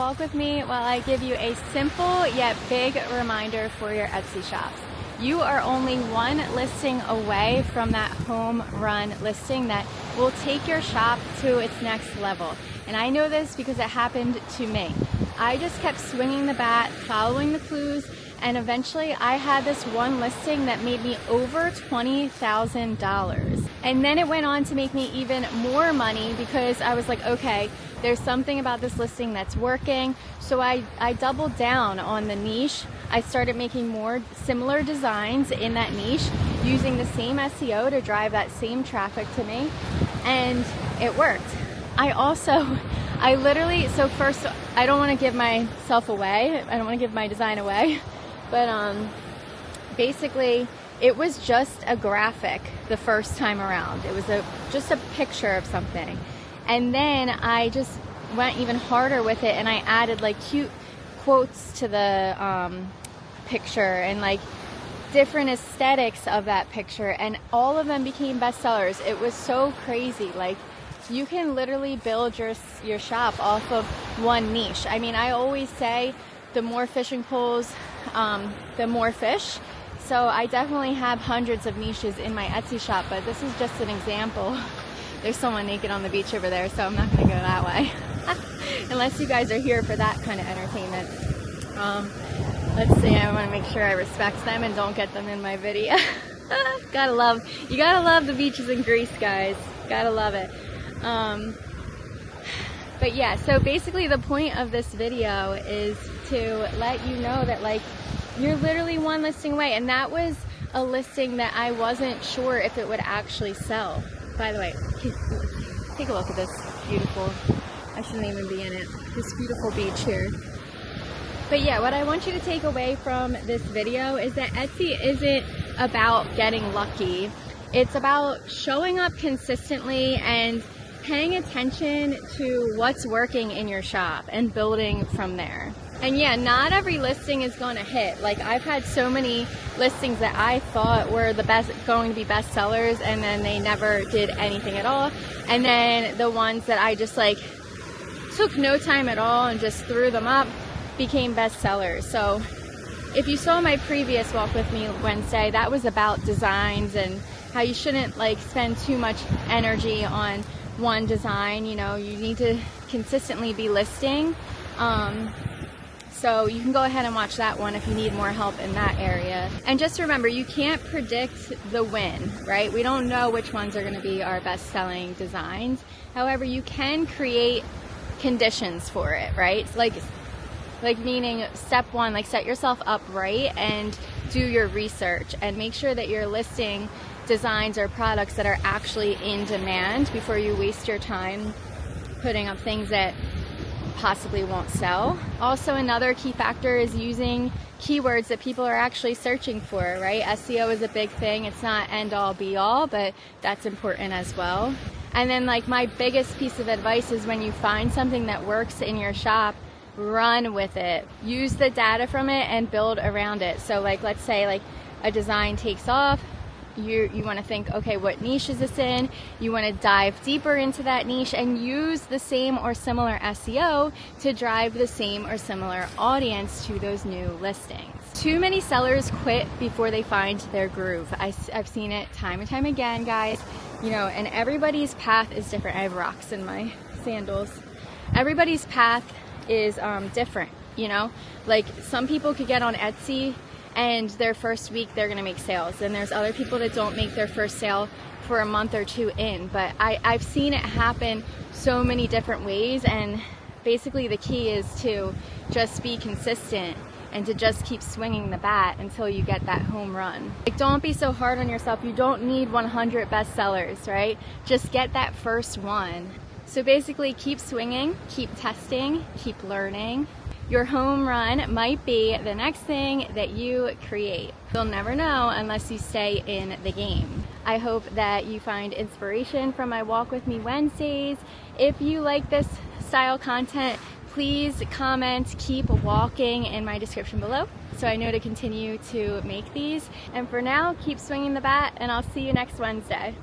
walk with me while I give you a simple yet big reminder for your Etsy shops. You are only one listing away from that home run listing that will take your shop to its next level. And I know this because it happened to me. I just kept swinging the bat, following the clues, and eventually I had this one listing that made me over $20,000. And then it went on to make me even more money because I was like, okay, there's something about this listing that's working. So I doubled down on the niche. I started making more similar designs in that niche using the same SEO to drive that same traffic to me, and it worked. I literally, so first, I don't want to give myself away. I don't want to give my design away, but basically it was just a graphic the first time around. It was just a picture of something. And then I just went even harder with it, and I added like cute quotes to the picture and like different aesthetics of that picture, and all of them became bestsellers. It was so crazy. Like, you can literally build your shop off of one niche. I mean, I always say the more fishing poles, the more fish. So I definitely have hundreds of niches in my Etsy shop, but this is just an example. There's someone naked on the beach over there, so I'm not going to go that way. Unless you guys are here for that kind of entertainment. Let's see, I want to make sure I respect them and don't get them in my video. You gotta love the beaches in Greece, guys. Gotta love it. But yeah, so basically the point of this video is to let you know that like you're literally one listing away, and that was a listing that I wasn't sure if it would actually sell. By the way, take a look at this beautiful, I shouldn't even be in it, this beautiful beach here. But yeah, what I want you to take away from this video is that Etsy isn't about getting lucky. It's about showing up consistently and paying attention to what's working in your shop and building from there. And yeah, not every listing is going to hit. Like, I've had so many listings that I thought were going to be best sellers, and then they never did anything at all. And then the ones that I just like took no time at all and just threw them up became best sellers. So if you saw my previous Walk With Me Wednesday, that was about designs and how you shouldn't like spend too much energy on one design. You know, you need to consistently be listing. So you can go ahead and watch that one if you need more help in that area. And just remember, you can't predict the win, right? We don't know which ones are going to be our best-selling designs. However, you can create conditions for it, right? Like meaning step one, like set yourself up right and do your research and make sure that you're listing designs or products that are actually in demand before you waste your time putting up things that possibly won't sell. Also, another key factor is using keywords that people are actually searching for, right? SEO is a big thing. It's not end all be all, but that's important as well. And then like my biggest piece of advice is when you find something that works in your shop, run with it. Use the data from it and build around it. So like, let's say like a design takes off, you want to think, okay, what niche is this in? You want to dive deeper into that niche and use the same or similar SEO to drive the same or similar audience to those new listings. Too many sellers quit before they find their groove. I've seen it time and time again, guys. You know, and everybody's path is different. I have rocks in my sandals. Everybody's path is different, you know? Like, some people could get on Etsy and their first week they're gonna make sales, and there's other people that don't make their first sale for a month or two in. But I've seen it happen so many different ways, and basically the key is to just be consistent and to just keep swinging the bat until you get that home run. Like, don't be so hard on yourself. You don't need 100 bestsellers, right? Just get that first one. So basically, keep swinging, keep testing, keep learning. Your home run might be the next thing that you create. You'll never know unless you stay in the game. I hope that you find inspiration from my Walk With Me Wednesdays. If you like this style content, please comment, keep walking in my description below so I know to continue to make these. And for now, keep swinging the bat, and I'll see you next Wednesday.